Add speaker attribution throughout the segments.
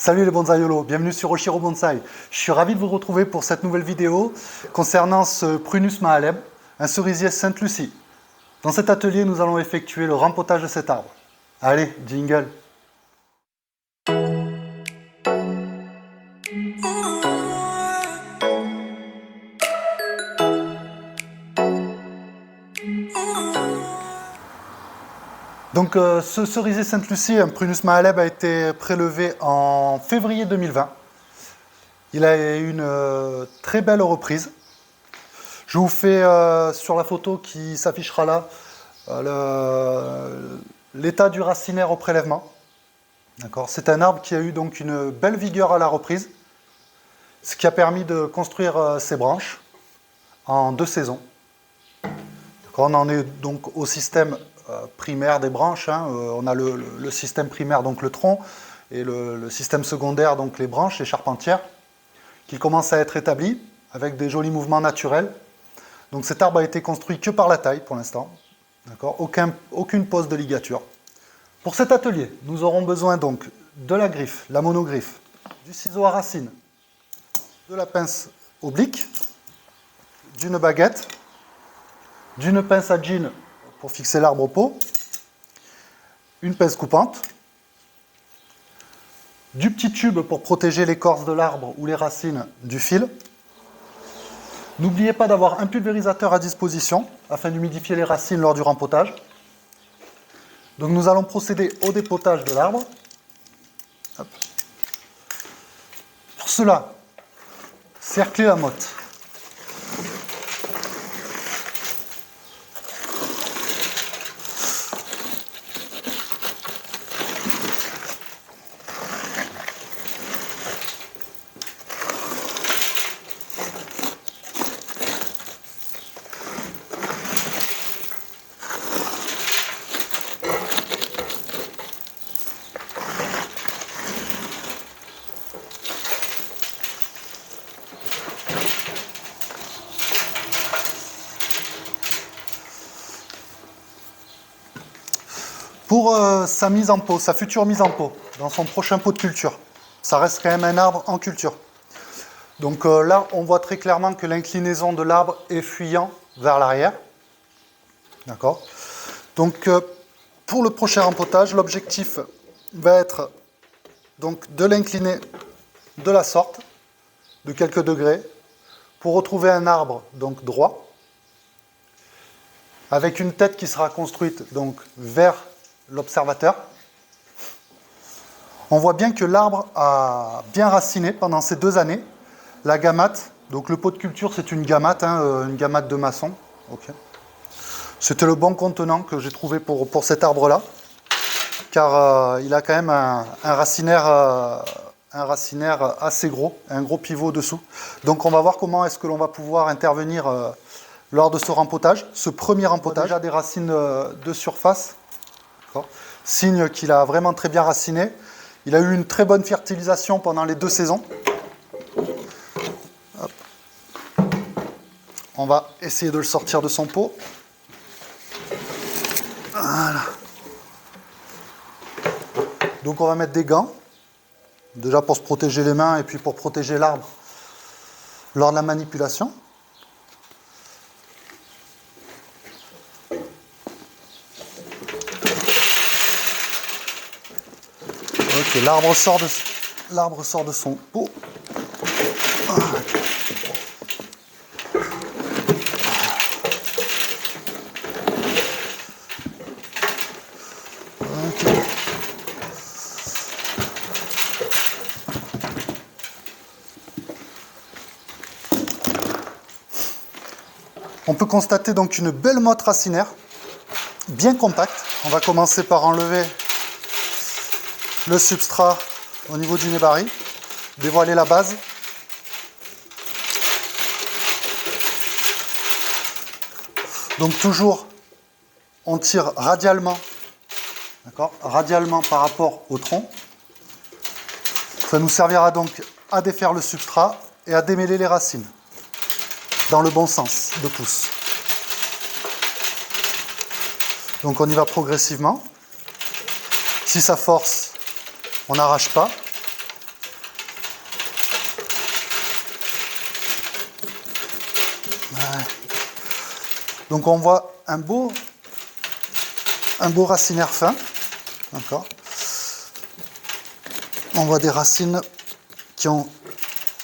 Speaker 1: Salut les bonsaïolos, bienvenue sur Oshiro Bonsai. Je suis ravi de vous retrouver pour cette nouvelle vidéo concernant ce Prunus Mahaleb, un cerisier Sainte-Lucie. Dans cet atelier, nous allons effectuer le rempotage de cet arbre. Allez, jingle! Donc ce cerisier Sainte-Lucie, un Prunus Mahaleb, a été prélevé en février 2020. Il a eu une très belle reprise. Je vous fais sur la photo qui s'affichera là l'état du racinaire au prélèvement. C'est un arbre qui a eu donc une belle vigueur à la reprise, ce qui a permis de construire ses branches en 2 saisons. On en est donc au système primaire des branches. On a le système primaire, donc le tronc, et le système secondaire, donc les branches, les charpentières, qui commencent à être établis avec des jolis mouvements naturels. Donc cet arbre a été construit que par la taille pour l'instant. Aucune pose de ligature. Pour cet atelier, nous aurons besoin donc de la griffe, la monogriffe, du ciseau à racine, de la pince oblique, d'une baguette, d'une pince à jean pour fixer l'arbre au pot, une pince coupante, du petit tube pour protéger l'écorce de l'arbre ou les racines du fil. N'oubliez pas d'avoir un pulvérisateur à disposition afin d'humidifier les racines lors du rempotage. Donc nous allons procéder au dépotage de l'arbre. Pour cela, cerclez la motte. Pour sa mise en pot, sa future mise en pot, dans son prochain pot de culture, ça reste quand même un arbre en culture. Donc là, on voit très clairement que l'inclinaison de l'arbre est fuyant vers l'arrière. D'accord. Donc pour le prochain rempotage, l'objectif va être donc de l'incliner de la sorte, de quelques degrés, pour retrouver un arbre donc droit, avec une tête qui sera construite donc vers l'observateur. On voit bien que l'arbre a bien raciné pendant ces 2 années. La gamate, donc le pot de culture, c'est une gamate de maçon. Okay. C'était le bon contenant que j'ai trouvé pour cet arbre-là, car il a quand même un racinaire assez gros, un gros pivot dessous. Donc on va voir comment est-ce que l'on va pouvoir intervenir lors de ce rempotage, ce premier rempotage. Déjà des racines de surface. Signe qu'il a vraiment très bien raciné. Il a eu une très bonne fertilisation pendant les 2 saisons. Hop. On va essayer de le sortir de son pot. Voilà. Donc on va mettre des gants, déjà pour se protéger les mains et puis pour protéger l'arbre lors de la manipulation. Ok, l'arbre sort de son pot. Okay. On peut constater donc une belle motte racinaire, bien compacte. On va commencer par enlever le substrat au niveau du nébari, dévoiler la base. Donc toujours, on tire radialement, radialement par rapport au tronc. Ça nous servira donc à défaire le substrat et à démêler les racines, dans le bon sens de pouce. Donc on y va progressivement. Si ça force, on n'arrache pas. Donc on voit un beau racinaire fin. D'accord. On voit des racines qui ont...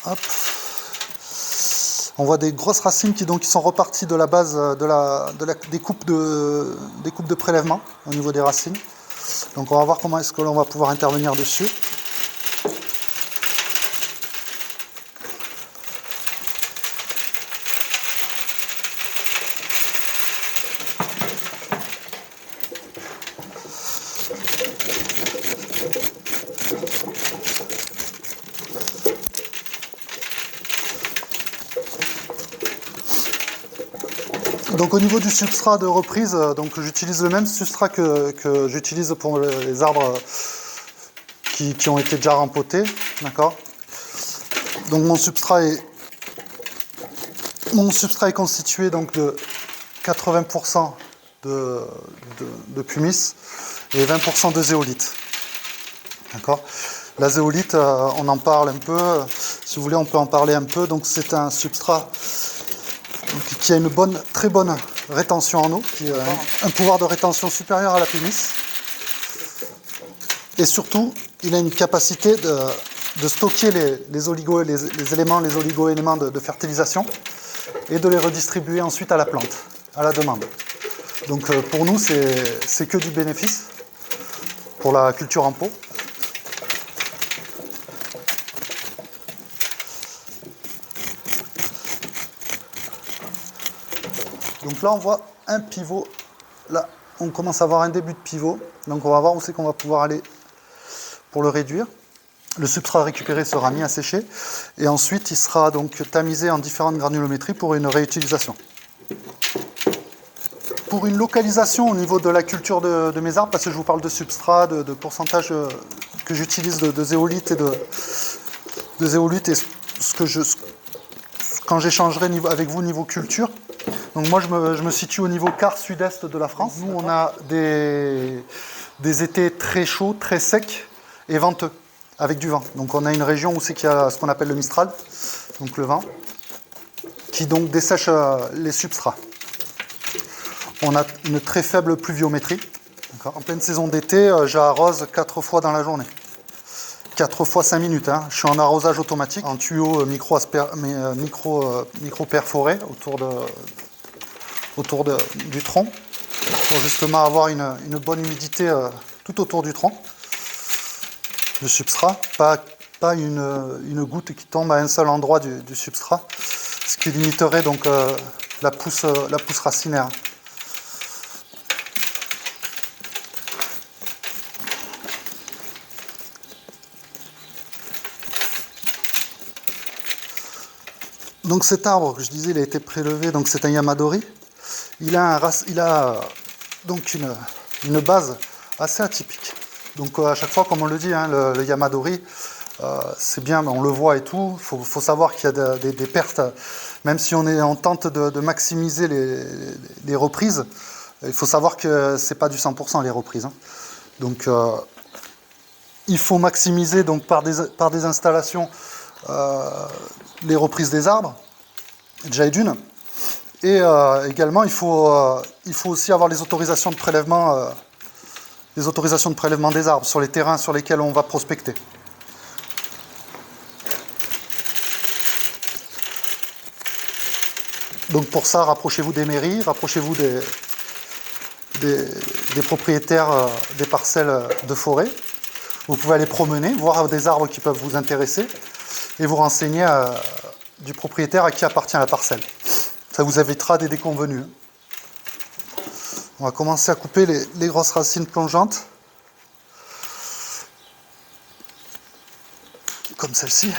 Speaker 1: Hop. On voit des grosses racines qui sont reparties de la base des coupes de prélèvement au niveau des racines. Donc on va voir comment est-ce que l'on va pouvoir intervenir dessus. Donc au niveau du substrat de reprise, donc j'utilise le même substrat que j'utilise pour les arbres qui ont été déjà rempotés, d'accord. Donc mon substrat est constitué donc de 80% de pumice et 20% de zéolite, d'accord. La zéolite, on en parle un peu, si vous voulez on peut en parler un peu. Donc c'est un substrat qui a une très bonne rétention en eau, qui a un pouvoir de rétention supérieur à la pumice. Et surtout, il a une capacité de stocker les oligo-éléments de fertilisation et de les redistribuer ensuite à la plante, à la demande. Donc pour nous, c'est que du bénéfice pour la culture en pot. Donc là, on voit un pivot. Là, on commence à avoir un début de pivot. Donc on va voir où c'est qu'on va pouvoir aller pour le réduire. Le substrat récupéré sera mis à sécher. Et ensuite, il sera donc tamisé en différentes granulométries pour une réutilisation. Pour une localisation au niveau de la culture de mes arbres, parce que je vous parle de substrat, de pourcentage que j'utilise de zéolite et quand j'échangerai avec vous niveau culture. Donc moi je me situe au niveau quart sud-est de la France. Nous on a des étés très chauds, très secs et venteux, avec du vent. Donc on a une région où c'est qu'il y a ce qu'on appelle le Mistral, donc le vent, qui donc dessèche les substrats. On a une très faible pluviométrie. En pleine saison d'été, j'arrose 4 fois dans la journée. 4 fois 5 minutes. Hein. Je suis en arrosage automatique, en tuyau micro perforé autour du tronc, pour justement avoir une bonne humidité tout autour du tronc, du substrat, pas une goutte qui tombe à un seul endroit du substrat, ce qui limiterait donc la pousse racinaire. Donc cet arbre que je disais, il a été prélevé, donc c'est un Yamadori. Il a donc une base assez atypique. Donc à chaque fois, comme on le dit, hein, le Yamadori, c'est bien, on le voit et tout. Il faut savoir qu'il y a des pertes, même si on tente de maximiser les reprises. Il faut savoir que c'est pas du 100% les reprises. Hein. Donc il faut maximiser donc par des installations les reprises des arbres, déjà et d'une. Et également, il faut aussi avoir les autorisations de prélèvement des arbres sur les terrains sur lesquels on va prospecter. Donc pour ça, rapprochez-vous des mairies, rapprochez-vous des propriétaires des parcelles de forêt. Vous pouvez aller promener, voir des arbres qui peuvent vous intéresser et vous renseigner du propriétaire à qui appartient la parcelle. Ça vous évitera des déconvenues. On va commencer à couper les grosses racines plongeantes, comme celle-ci.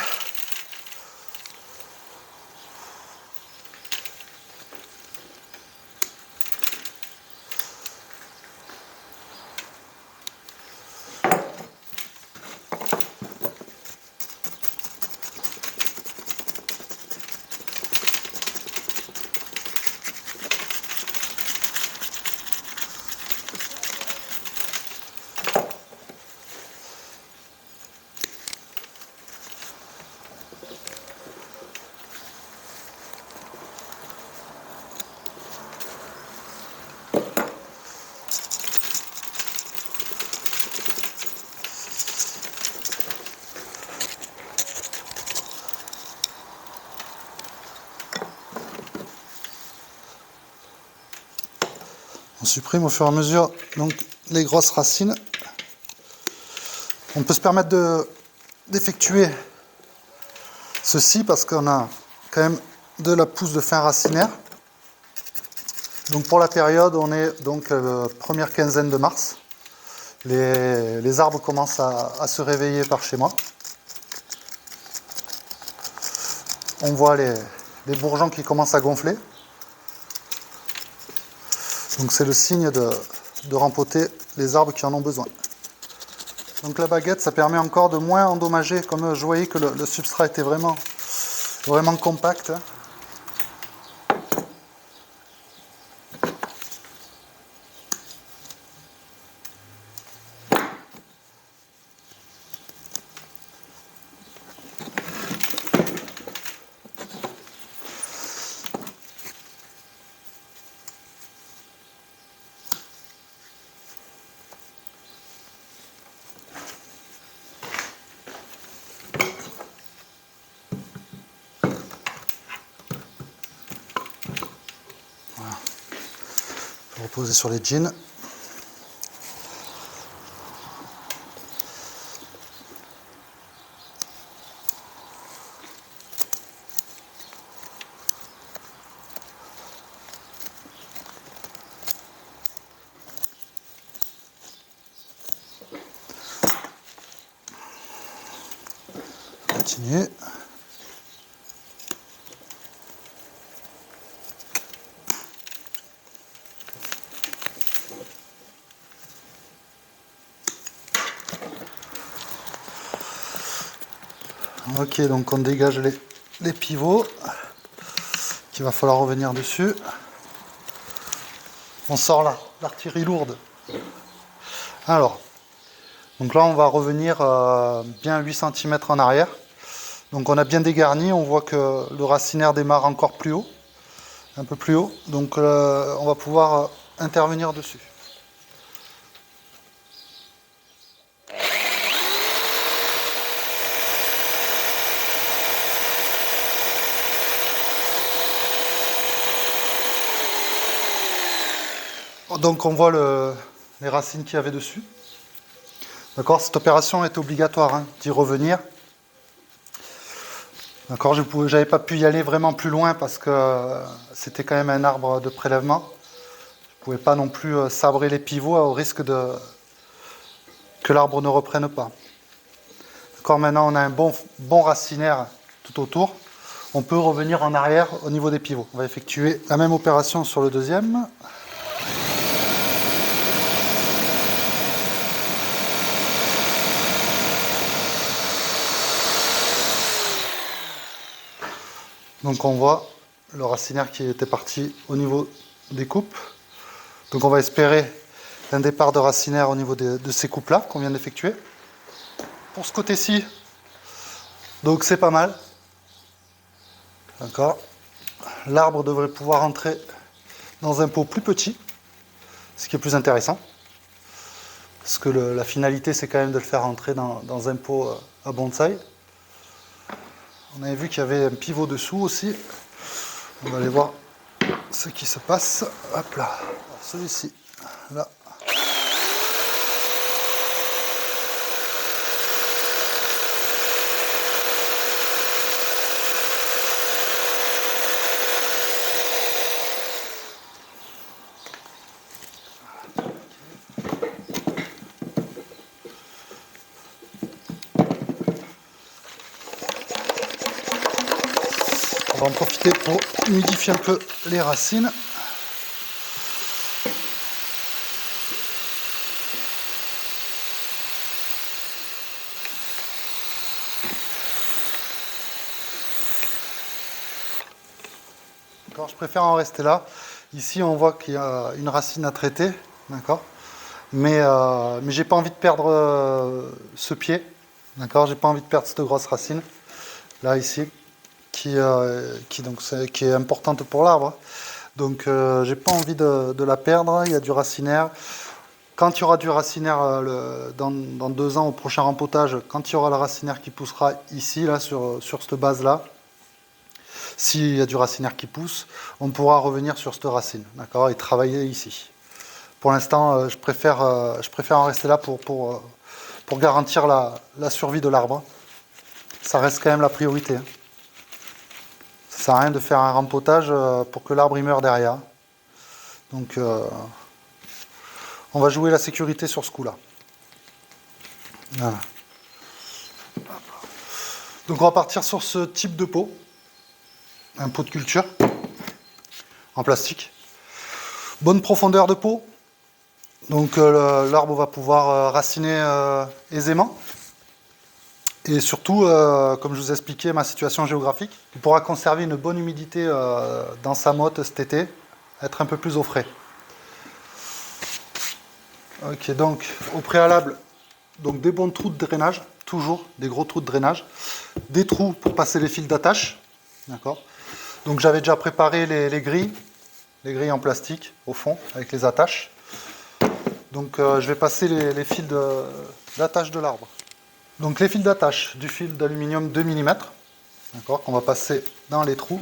Speaker 1: supprime au fur et à mesure donc, les grosses racines. On peut se permettre d'effectuer ceci parce qu'on a quand même de la pousse de fin racinaire. Donc pour la période, on est donc première quinzaine de mars. Les arbres commencent à se réveiller par chez moi. On voit les bourgeons qui commencent à gonfler. Donc c'est le signe de rempoter les arbres qui en ont besoin. Donc la baguette, ça permet encore de moins endommager. Comme je voyais que le substrat était vraiment compact. Reposer sur les jeans. Continuer. Ok, donc on dégage les pivots, qu'il va falloir revenir dessus. On sort là, l'artillerie lourde. Alors, donc là on va revenir bien 8 cm en arrière. Donc on a bien dégarni, on voit que le racinaire démarre encore plus haut, un peu plus haut. Donc on va pouvoir intervenir dessus. Donc on voit les racines qu'il y avait dessus. D'accord, cette opération est obligatoire hein, d'y revenir. D'accord, je n'avais pas pu y aller vraiment plus loin parce que c'était quand même un arbre de prélèvement. Je ne pouvais pas non plus sabrer les pivots au risque que l'arbre ne reprenne pas. D'accord, maintenant on a un bon racinaire tout autour. On peut revenir en arrière au niveau des pivots. On va effectuer la même opération sur le deuxième. Donc on voit le racinaire qui était parti au niveau des coupes. Donc on va espérer un départ de racinaire au niveau de ces coupes-là qu'on vient d'effectuer. Pour ce côté-ci, donc c'est pas mal. D'accord. L'arbre devrait pouvoir entrer dans un pot plus petit, ce qui est plus intéressant. Parce que la finalité, c'est quand même de le faire entrer dans un pot à bonsaï. On avait vu qu'il y avait un pivot dessous aussi. On va aller voir ce qui se passe. Hop là. Celui-ci, là. On va en profiter pour humidifier un peu les racines. Je préfère en rester là. Ici, on voit qu'il y a une racine à traiter, d'accord. Mais j'ai pas envie de perdre ce pied, d'accord. J'ai pas envie de perdre cette grosse racine là ici, qui est importante pour l'arbre. Donc, j'ai pas envie de la perdre. Il y a du racinaire. Quand il y aura du racinaire dans 2 ans au prochain rempotage, quand il y aura le racinaire qui poussera ici, là, sur cette base-là, s'il y a du racinaire qui pousse, on pourra revenir sur cette racine, d'accord, et travailler ici. Pour l'instant, je préfère en rester là pour garantir la survie de l'arbre. Ça reste quand même la priorité. Hein. Ça sert à rien de faire un rempotage pour que l'arbre y meure derrière. Donc, on va jouer la sécurité sur ce coup-là. Voilà. Donc, on va partir sur ce type de pot. Un pot de culture en plastique. Bonne profondeur de pot. Donc, l'arbre va pouvoir raciner aisément. Et surtout, comme je vous ai expliqué, ma situation géographique, il pourra conserver une bonne humidité dans sa motte cet été, être un peu plus au frais. Ok, donc au préalable, donc des bons trous de drainage, toujours des gros trous de drainage, des trous pour passer les fils d'attache, d'accord. Donc j'avais déjà préparé les grilles en plastique au fond avec les attaches. Donc je vais passer les fils d'attache de l'arbre. Donc les fils d'attache du fil d'aluminium 2 mm, d'accord, qu'on va passer dans les trous.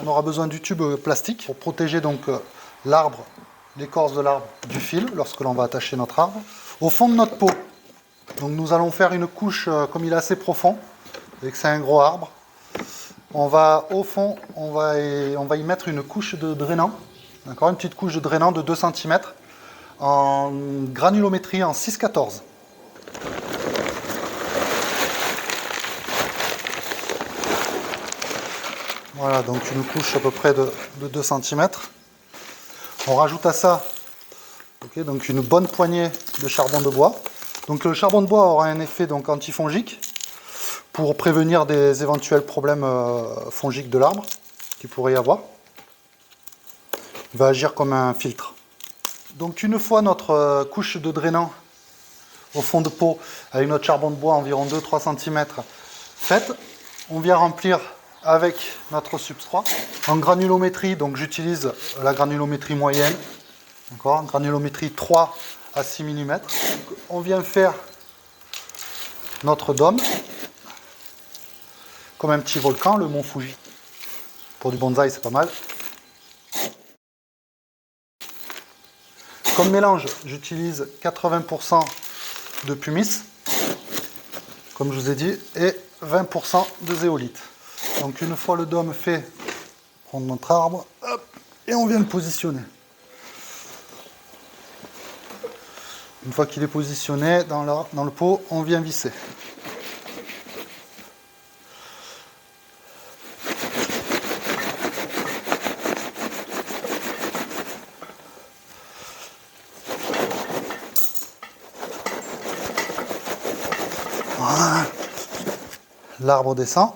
Speaker 1: On aura besoin du tube plastique pour protéger donc l'arbre, l'écorce de l'arbre du fil lorsque l'on va attacher notre arbre. Au fond de notre pot, donc nous allons faire une couche, comme il est assez profond, et que c'est un gros arbre, on va au fond, on va y mettre une couche de drainant, d'accord, une petite couche de drainant de 2 cm en granulométrie en 6-14. Voilà, donc une couche à peu près de 2 cm. On rajoute à ça donc une bonne poignée de charbon de bois. Donc le charbon de bois aura un effet donc antifongique pour prévenir des éventuels problèmes fongiques de l'arbre qu'il pourrait y avoir. Il va agir comme un filtre. Donc une fois notre couche de drainant au fond de pot avec notre charbon de bois environ 2-3 cm faite, on vient remplir avec notre substrat. En granulométrie, donc j'utilise la granulométrie moyenne, d'accord, granulométrie 3 à 6 mm. On vient faire notre dôme, comme un petit volcan, le mont Fuji. Pour du bonsaï, c'est pas mal. Comme mélange, j'utilise 80% de pumice, comme je vous ai dit, et 20% de zéolite. Donc une fois le dôme fait, prendre notre arbre, hop, et on vient le positionner. Une fois qu'il est positionné dans le pot, on vient visser. Voilà. L'arbre descend.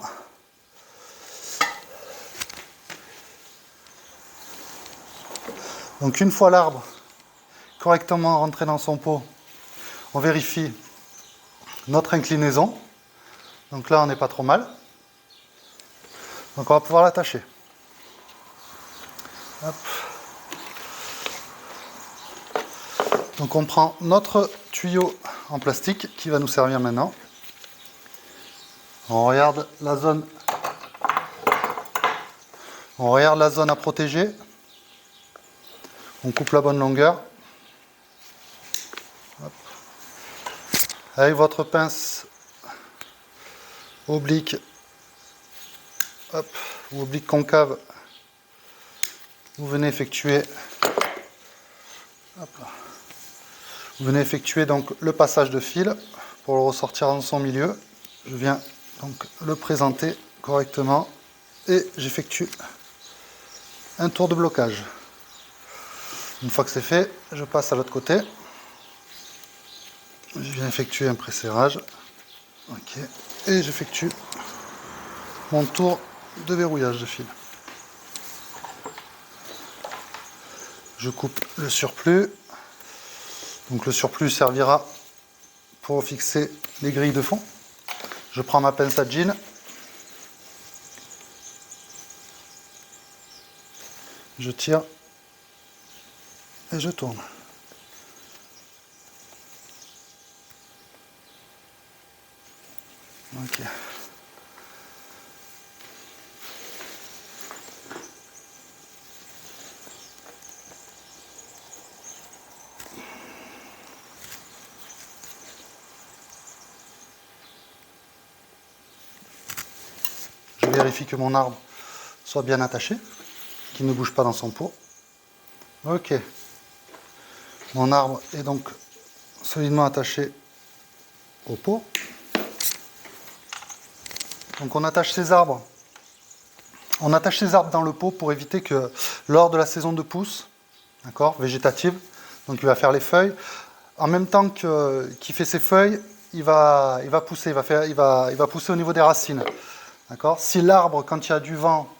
Speaker 1: Donc une fois l'arbre correctement rentré dans son pot, on vérifie notre inclinaison. Donc là, on n'est pas trop mal. Donc on va pouvoir l'attacher. Donc on prend notre tuyau en plastique qui va nous servir maintenant. On regarde la zone à protéger. On coupe la bonne longueur. Hop. Avec votre pince oblique, hop, ou oblique concave, vous venez effectuer, donc le passage de fil pour le ressortir dans son milieu. Je viens donc le présenter correctement et j'effectue un tour de blocage. Une fois que c'est fait, je passe à l'autre côté. Je viens effectuer un pré-serrage. Ok. Et j'effectue mon tour de verrouillage de fil. Je coupe le surplus. Donc le surplus servira pour fixer les grilles de fond. Je prends ma pince à jean. Je tire et je tourne. Ok. Je vérifie que mon arbre soit bien attaché, qu'il ne bouge pas dans son pot. Ok. Mon arbre est donc solidement attaché au pot. Donc on attache ces arbres. On attache ces arbres dans le pot pour éviter que lors de la saison de pousse, d'accord, végétative, donc il va faire les feuilles, en même temps qu'il fait ses feuilles, il va pousser, il va pousser au niveau des racines. D'accord. Si l'arbre, quand il y a du vent,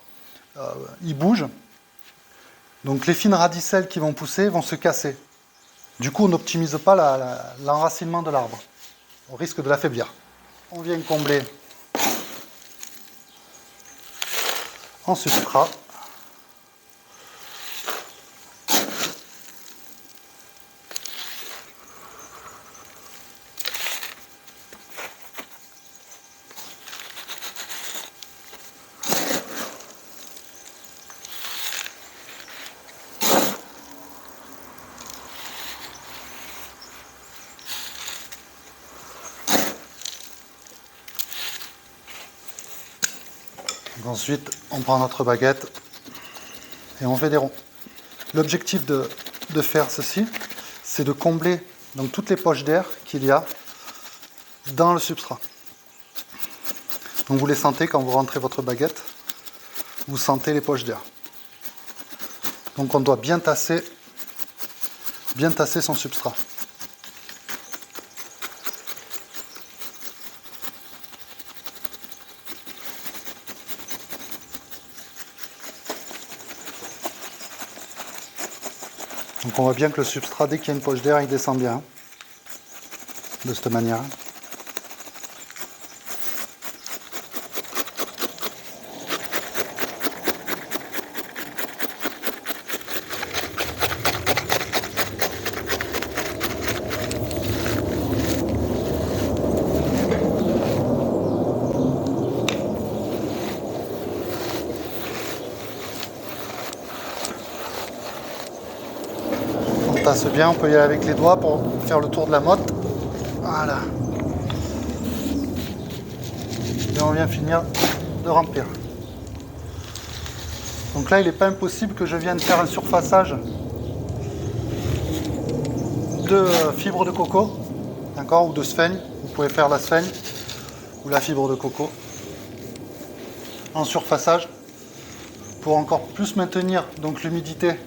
Speaker 1: il bouge, donc les fines radicelles qui vont pousser vont se casser. Du coup, on n'optimise pas l'enracinement de l'arbre. On risque de l'affaiblir. On vient combler en substrat. Ensuite, on prend notre baguette et on fait des ronds. L'objectif de faire ceci, c'est de combler donc, toutes les poches d'air qu'il y a dans le substrat. Donc vous les sentez quand vous rentrez votre baguette, vous sentez les poches d'air. Donc on doit bien tasser son substrat. Donc on voit bien que le substrat, dès qu'il y a une poche d'air, il descend bien, de cette manière. On tasse bien, on peut y aller avec les doigts pour faire le tour de la motte. Voilà. Et on vient finir de remplir. Donc là, il n'est pas impossible que je vienne faire un surfaçage de fibre de coco, d'accord, ou de sphaigne. Vous pouvez faire la sphaigne ou la fibre de coco en surfaçage pour encore plus maintenir donc l'humidité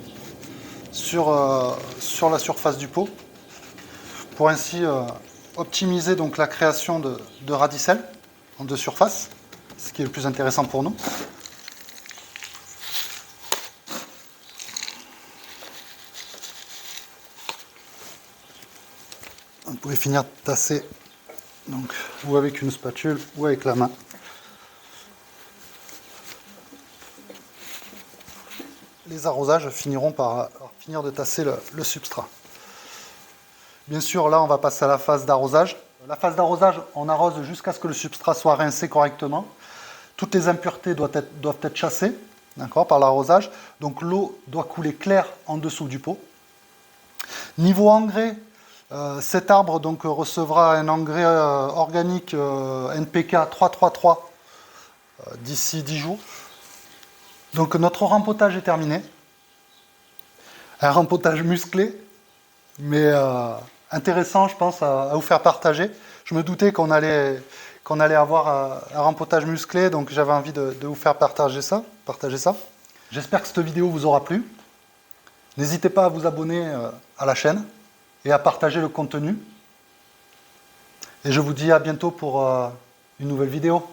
Speaker 1: sur la surface du pot, pour ainsi optimiser donc la création de radicelles de surface, ce qui est le plus intéressant pour nous. Vous pouvez finir de tasser donc, ou avec une spatule ou avec la main. Les arrosages finiront par finir de tasser le substrat. Bien sûr, là, on va passer à la phase d'arrosage. La phase d'arrosage, on arrose jusqu'à ce que le substrat soit rincé correctement. Toutes les impuretés doivent être chassées, d'accord, par l'arrosage. Donc l'eau doit couler claire en dessous du pot. Niveau engrais, cet arbre donc, recevra un engrais organique NPK 333 d'ici 10 jours. Donc notre rempotage est terminé. Un rempotage musclé, mais intéressant, je pense, à vous faire partager. Je me doutais qu'on allait avoir un rempotage musclé, donc j'avais envie de vous faire partager ça. J'espère que cette vidéo vous aura plu. N'hésitez pas à vous abonner à la chaîne et à partager le contenu. Et je vous dis à bientôt pour une nouvelle vidéo.